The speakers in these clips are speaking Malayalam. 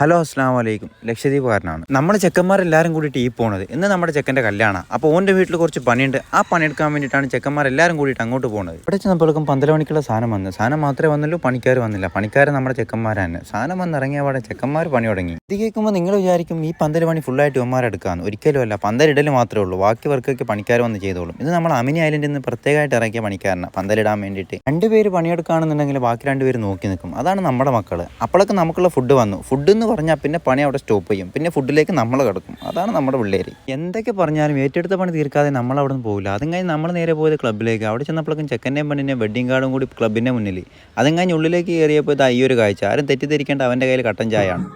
ഹലോ അസ്സാം വലൈക്കും. ലക്ഷദ്വീപുകാരനാണ്. നമ്മുടെ ചെക്കന്മാരെല്ലാവരും കൂടിയിട്ട് ഈ പോണത്. ഇന്ന് നമ്മുടെ ചെക്കൻ്റെ കല്യാണം. അപ്പോൾ ഓൻ്റെ വീട്ടിൽ കുറച്ച് പണിയുണ്ട്. ആ പണിയെടുക്കാൻ വേണ്ടിയിട്ടാണ് ചെക്കന്മാരെല്ലാവരും കൂടിയിട്ട് അങ്ങോട്ട് പോകുന്നത്. ഇവിടെ ചെന്നപ്പോഴേക്കും 12 മണിക്കുള്ള സാധനം വന്നു. സാധനം മാത്രമേ വന്നുള്ളൂ, പണിക്കാർ വന്നില്ല. പണിക്കാർ നമ്മുടെ ചെക്കന്മാരാണ്. സാധനം വന്ന് ഇറങ്ങിയ പാടെ ചെക്കന്മാർ പണി തുടങ്ങി. ഇത് കേൾക്കുമ്പോൾ നിങ്ങൾ വിചാരിക്കും ഈ 12 മണി ഫുള്ളായിട്ട് ഇവന്മാരെടുക്കാമെന്ന്. ഒരിക്കലും അല്ല, 12 ഇടൽ മാത്രമേ ഉള്ളൂ. ബാക്കി വർക്കൊക്കെ പണിക്കാർ വന്ന് ചെയ്തോളും. ഇത് നമ്മൾ അമിനി ഐലൻഡിൽ നിന്ന് പ്രത്യേകമായിട്ട് ഇറക്കിയ പണിക്കാരനാണ് 12 ഇടാൻ വേണ്ടിയിട്ട്. 2 പേര് പണിയെടുക്കുകയാണെന്നുണ്ടെങ്കിൽ ബാക്കി 2 പേര് നോക്കി നിൽക്കും. അതാണ് നമ്മുടെ മക്കൾ. അപ്പോഴൊക്കെ നമുക്കുള്ള ഫുഡ് വന്നു. ഫുഡ് എന്ന് പറഞ്ഞാൽ പിന്നെ പണി അവിടെ സ്റ്റോപ്പ് ചെയ്യും. പിന്നെ ഫുഡിലേക്ക് നമ്മൾ കിടക്കും. അതാണ് നമ്മുടെ പിള്ളേർ. എന്തൊക്കെ പറഞ്ഞാലും ഏറ്റെടുത്ത പണി തീർക്കാതെ നമ്മൾ അവിടെ നിന്ന് പോകില്ല. അതും കഴിഞ്ഞ് നമ്മൾ നേരെ പോയത് ക്ലബ്ബിലേക്ക്. അവിടെ ചെന്നപ്പോഴേക്കും ചെക്കൻ്റെയും പെണ്ണിൻ്റെയും വെഡിങ് കാർഡും കൂടി ക്ലബിൻ്റെ മുന്നിൽ. അതും കഴിഞ്ഞ് ഉള്ളിലേക്ക് കയറിയപ്പോൾ ഇത് ഈ ഒരു കാഴ്ച. ആരും തെറ്റിദ്ധരിക്കേണ്ട, അവൻ്റെ കയ്യിൽ കട്ടൻ ചായയാണ്.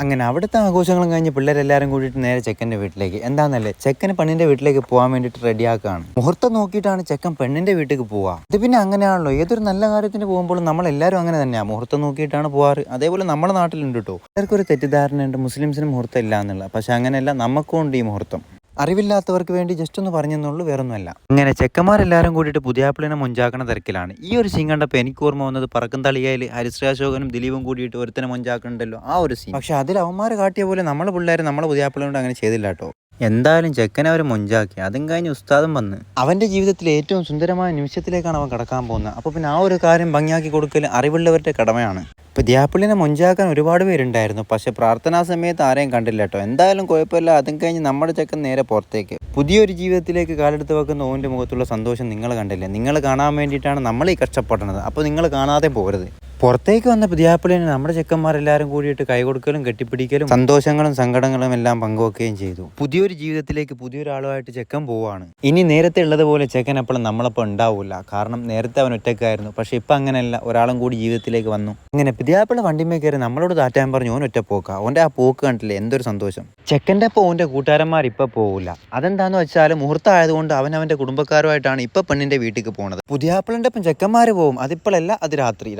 അങ്ങനെ അവിടുത്തെ ആഘോഷങ്ങളും കഴിഞ്ഞ് പിള്ളേരെല്ലാവരും കൂടിയിട്ട് നേരെ ചെക്കൻ്റെ വീട്ടിലേക്ക്. എന്താണെന്നല്ലേ, ചെക്കന് പെണ്ണിൻ്റെ വീട്ടിലേക്ക് പോകാൻ വേണ്ടിയിട്ട് റെഡിയാക്കുകയാണ്. മുഹൂർത്തം നോക്കിയിട്ടാണ് ചെക്കൻ പെണ്ണിൻ്റെ വീട്ടിലേക്ക് പോവുക. ഇത് പിന്നെ അങ്ങനെയാണല്ലോ, ഏതൊരു നല്ല കാര്യത്തിന് പോകുമ്പോഴും നമ്മളെല്ലാവരും അങ്ങനെ തന്നെയാണ്, മുഹൂർത്തം നോക്കിയിട്ടാണ് പോകാറ്. അതേപോലെ നമ്മുടെ നാട്ടിലുണ്ട് കേട്ടോ. എല്ലാവർക്കും ഒരു തെറ്റിദ്ധാരണയുണ്ട്, മുസ്ലിംസിന് മുഹൂർത്തം ഇല്ല എന്നുള്ള. പക്ഷെ അങ്ങനെയല്ല, നമുക്കും ഉണ്ട് ഈ മുഹൂർത്തം. അറിവില്ലാത്തവർക്ക് വേണ്ടി ജസ്റ്റ് ഒന്ന് പറഞ്ഞെന്നുള്ളൂ, വേറൊന്നുമല്ല. അങ്ങനെ ചെക്കന്മാരെല്ലാവരും കൂടിയിട്ട് പുതിയാപ്പിളിനെ മൊഞ്ചാക്കണ തിരക്കിലാണ്. ഈ ഒരു സീൻ കണ്ടപ്പോൾ എനിക്ക് ഓർമ്മ വന്നത് പറക്കും തളികയിൽ ഹരിശ്രീ ദിലീപും കൂടിയിട്ട് ഒരുത്തനെ മൊഞ്ചാക്കണ്ടല്ലോ, ആ ഒരു സീൻ. പക്ഷെ അതിൽ അവന്മാർ കാട്ടിയ പോലെ നമ്മളെ പിള്ളേർ നമ്മളെ പുതിയാപ്പിളിനോട് അങ്ങനെ ചെയ്തില്ല കേട്ടോ. എന്തായാലും ചെക്കനെ അവർ മൊഞ്ചാക്കി. അതും കഴിഞ്ഞ് ഉസ്താദും വന്ന് അവൻ്റെ ജീവിതത്തിൽ ഏറ്റവും സുന്ദരമായ നിമിഷത്തിലേക്കാണ് അവൻ കടക്കാൻ പോകുന്നത്. അപ്പോൾ പിന്നെ ആ ഒരു കാര്യം ഭംഗിയാക്കി കൊടുക്കൽ അറിവുള്ളവരുടെ കടമയാണ്. പുതിയാപ്പിളിനെ മൊഞ്ചാക്കാൻ ഒരുപാട് പേരുണ്ടായിരുന്നു. പക്ഷെ പ്രാർത്ഥനാ സമയത്ത് ആരെയും കണ്ടില്ല കേട്ടോ. എന്തായാലും കുഴപ്പമില്ല. അതും കഴിഞ്ഞ് നമ്മുടെ ചെക്കൻ നേരെ പുറത്തേക്ക് പുതിയൊരു ജീവിതത്തിലേക്ക് കാലെടുത്ത് വെക്കുന്ന ഓൻ്റെ മുഖത്തുള്ള സന്തോഷം നിങ്ങൾ കണ്ടില്ലേ. നിങ്ങൾ കാണാൻ വേണ്ടിയിട്ടാണ് നമ്മൾ ഈ കഷ്ടപ്പെടുന്നത്. അപ്പോൾ നിങ്ങൾ കാണാതെ പോകരുത്. പുറത്തേക്ക് വന്ന പുതിയാപ്പിളിനെ നമ്മുടെ ചെക്കന്മാരെല്ലാവരും കൂടിയിട്ട് കൈ കൊടുക്കലും കെട്ടിപ്പിടിക്കലും സന്തോഷങ്ങളും സങ്കടങ്ങളും എല്ലാം പങ്കുവെക്കുകയും ചെയ്തു. പുതിയൊരു ജീവിതത്തിലേക്ക് പുതിയൊരാളുമായിട്ട് ചെക്കൻ പോവുകയാണ്. ഇനി നേരത്തെ ഉള്ളതുപോലെ ചെക്കൻ എപ്പോഴും നമ്മളപ്പോൾ ഉണ്ടാവില്ല. കാരണം നേരത്തെ അവൻ ഒറ്റക്കായിരുന്നു. പക്ഷെ ഇപ്പം അങ്ങനെയല്ല, ഒരാളും കൂടി ജീവിതത്തിലേക്ക് വന്നു. ഇങ്ങനെ പുതിയാപ്പിള വണ്ടിമേ കയറി നമ്മളോട് താറ്റാൻ പറഞ്ഞു. ഓൻ ഒറ്റ പോക്കാ. ഓൻ്റെ ആ പോക്ക് കണ്ടില്ലേ, എന്തൊരു സന്തോഷം. ചെക്കൻ്റെ അപ്പോൾ ഓൻ്റെ കൂട്ടുകാരന്മാർ ഇപ്പം പോവില്ല. അതെന്താന്ന് വെച്ചാൽ മുഹൂർത്തം ആയതുകൊണ്ട് അവൻ്റെ കുടുംബക്കാരുമായിട്ടാണ് ഇപ്പം പെണ്ണിൻ്റെ വീട്ടിലേക്ക് പോകുന്നത്. പുതിയാപ്പിളിൻ്റെ ഒപ്പം ചെക്കന്മാർ പോവും. അതിപ്പോഴല്ല, അത് രാത്രി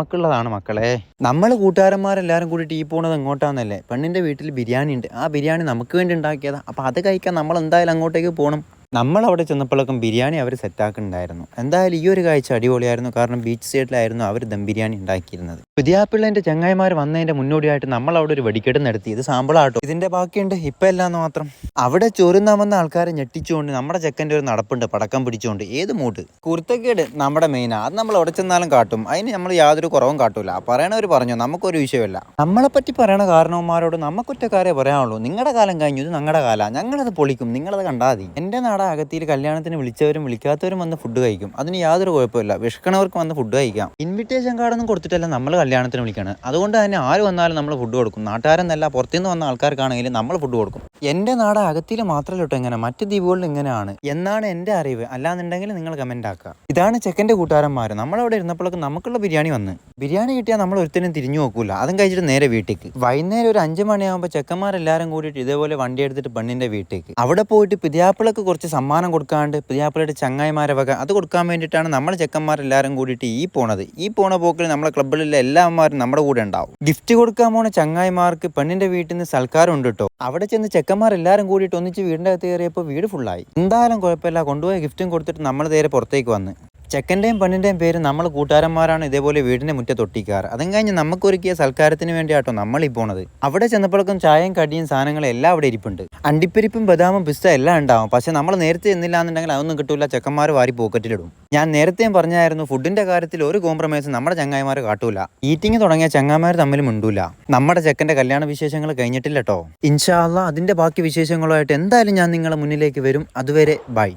നമുക്കുള്ളതാണ് മക്കളെ. നമ്മൾ കൂട്ടുകാരന്മാരെല്ലാവരും കൂടിയിട്ട് ഈ പോണത് എങ്ങോട്ടാന്നല്ലേ, പെണ്ണിൻ്റെ വീട്ടിൽ ബിരിയാണി ഉണ്ട്. ആ ബിരിയാണി നമുക്ക് വേണ്ടി ഉണ്ടാക്കിയതാ. അപ്പോൾ അത് കഴിക്കാൻ നമ്മൾ എന്തായാലും അങ്ങോട്ടേക്ക് പോകണം. നമ്മളവിടെ ചെന്നപ്പോഴേക്കും ബിരിയാണി അവർ സെറ്റാക്കുന്നുണ്ടായിരുന്നു. എന്തായാലും ഈ ഒരു കാഴ്ച അടിപൊളിയായിരുന്നു. കാരണം ബീച്ച് സൈഡിലായിരുന്നു അവർ ദം ബിരിയാണി ഉണ്ടാക്കിയിരുന്നത്. പുതിയാപ്പിള്ളേൻ്റെ ചങ്ങായിമാർ വന്നതിൻ്റെ മുന്നോടിയായിട്ട് നമ്മളവിടെ ഒരു വെടിക്കെട്ട് നടത്തി. ഇത് സാമ്പിളാട്ടോ, ഇതിൻ്റെ ബാക്കിയുണ്ട്. ഇപ്പം എല്ലാന്ന് മാത്രം. അവിടെ ചോറുന്നാൻ വന്ന ആൾക്കാരെ ഞെട്ടിച്ചുകൊണ്ട് നമ്മുടെ ചെക്കൻ്റെ ഒരു നടപ്പുണ്ട്, പടക്കം പിടിച്ചുകൊണ്ട്. ഏത് മൂട്ട് കുരുത്തക്കേട് നമ്മുടെ മെയിനാ. അത് നമ്മൾ എവിടെ ചെന്നാലും കാട്ടും. അതിന് നമ്മൾ യാതൊരു കുറവും കാട്ടൂല. പറയണവർ പറഞ്ഞു, നമുക്കൊരു വിഷയമല്ല. നമ്മളെപ്പറ്റി പറയണ കാരണവന്മാരോട് നമുക്കൊറ്റക്കാരെ പറയാനുള്ളൂ. നിങ്ങളുടെ കാലം കഴിഞ്ഞു, ഇത് ഞങ്ങളുടെ കാലമാണ്. ഞങ്ങളത് പൊളിക്കും, നിങ്ങളത് കണ്ടാൽ മതി. എൻ്റെ നാട് അകത്തിയിൽ കല്യാണത്തിന് വിളിച്ചവരും വിളിക്കാത്തവരും വന്ന് ഫുഡ് കഴിക്കും. അതിന് യാതൊരു കുഴപ്പമില്ല. വിഷക്കണവർക്ക് വന്ന് ഫുഡ് കഴിക്കാം. ഇൻവിറ്റേഷൻ കാർഡൊന്നും കൊടുത്തിട്ടല്ല നമ്മൾ കല്യാണത്തിന് വിളിക്കണം. അതുകൊണ്ട് തന്നെ ആര് വന്നാലും നമ്മൾ ഫുഡ് കൊടുക്കും. നാട്ടുകാരെന്നല്ല, പുറത്തുനിന്ന് വന്ന ആൾക്കാർക്കാണെങ്കിലും നമ്മൾ ഫുഡ് കൊടുക്കും. എൻ്റെ നാട് അകത്തിയിൽ മാത്രമല്ല കേട്ടോ ഇങ്ങനെ, മറ്റ് ദ്വീപുകളിൽ ഇങ്ങനെയാണ് എന്നാണ് എൻ്റെ അറിവ്. അല്ലാന്നുണ്ടെങ്കിൽ നിങ്ങൾ കമൻ്റ് ആക്കുക. ഇതാണ് ചെക്കൻ്റെ കൂട്ടുകാരന്മാർ. നമ്മളവിടെ ഇരുന്നപ്പോഴൊക്കെ നമുക്കുള്ള ബിരിയാണി വന്ന്. ബിരിയാണി കിട്ടിയാൽ നമ്മൾ ഒരുത്തരും തിരിഞ്ഞു നോക്കൂല. അതും കഴിച്ചിട്ട് നേരെ വീട്ടിലേക്ക്. വൈകുന്നേരം ഒരു 5 മണിയാകുമ്പോൾ ചെക്കന്മാരെല്ലാവരും കൂടിയിട്ട് ഇതേപോലെ വണ്ടി എടുത്തിട്ട് പെണ്ണിൻ്റെ വീട്ടിലേക്ക്. അവിടെ പോയിട്ട് പുതിയാപ്പിളക്ക് കുറച്ച് സമ്മാനം കൊടുക്കാണ്ട് പുതിയാപ്പിളയുടെ ചങ്ങായിമാരെ വക അത് കൊടുക്കാൻ വേണ്ടിയിട്ടാണ് നമ്മൾ ചെക്കന്മാരെല്ലാവരും കൂടിയിട്ട് ഈ പോണ പോക്കിൽ നമ്മളെ ക്ലബ്ബിലുള്ള എല്ലാവന്മാരും നമ്മുടെ കൂടെ ഉണ്ടാവും. ഗിഫ്റ്റ് കൊടുക്കാൻ പോണ ചങ്ങായിമാർക്ക് പെണ്ണിൻ്റെ വീട്ടിൽ നിന്ന് സൽക്കാരം ഉണ്ട് കേട്ടോ. അവിടെ ചെന്ന് ചെക്കന്മാരെല്ലാവരും കൂടിയിട്ട് ഒന്നിച്ച് വീടിൻ്റെ അകത്ത് കയറിയപ്പോൾ വീട് ഫുള്ളായി. എന്തായാലും കുഴപ്പമില്ല, കൊണ്ടുപോയ ഗിഫ്റ്റും കൊടുത്തിട്ട് നമ്മൾ നേരെ പുറത്തേക്ക് വന്ന് ചെക്കൻ്റെയും പെണ്ണിൻ്റെയും പേര് നമ്മൾ കൂട്ടുകാരന്മാരാണ് ഇതേപോലെ വീടിൻ്റെ മുറ്റത്ത് ഒട്ടിക്കാറ്. അതും കഴിഞ്ഞ് നമുക്കൊരുക്കിയ സൽക്കാരത്തിന് വേണ്ടിയാട്ടോ നമ്മളീ പോണത്. അവിടെ ചെന്നപ്പോഴേക്കും ചായയും കടിയും സാധനങ്ങളും എല്ലാം അവിടെ ഇരിപ്പുണ്ട്. അണ്ടിപ്പരിപ്പും ബദാമും പിസ്ത എല്ലാം ഉണ്ടാവും. പക്ഷെ നമ്മൾ നേരത്തെ ചെന്നില്ല എന്നുണ്ടെങ്കിൽ അതൊന്നും കിട്ടൂല, ചെക്കന്മാർ വാരി പോക്കറ്റിലിടും. ഞാൻ നേരത്തെയും പറഞ്ഞായിരുന്നു, ഫുഡിന്റെ കാര്യത്തിൽ ഒരു കോംപ്രമൈസ് നമ്മുടെ ചങ്ങായിമാർ കാട്ടൂല. ഈറ്റിംഗ് തുടങ്ങിയ ചങ്ങായിമാർ തമ്മിൽ മിണ്ടൂല. നമ്മുടെ ചെക്കൻ്റെ കല്യാണ വിശേഷങ്ങൾ കഴിഞ്ഞിട്ടില്ല കേട്ടോ. ഇൻഷാ അല്ലാഹ് അതിന്റെ ബാക്കി വിശേഷങ്ങളുമായിട്ട് എന്തായാലും ഞാൻ നിങ്ങളുടെ മുന്നിലേക്ക് വരും. അതുവരെ ബൈ.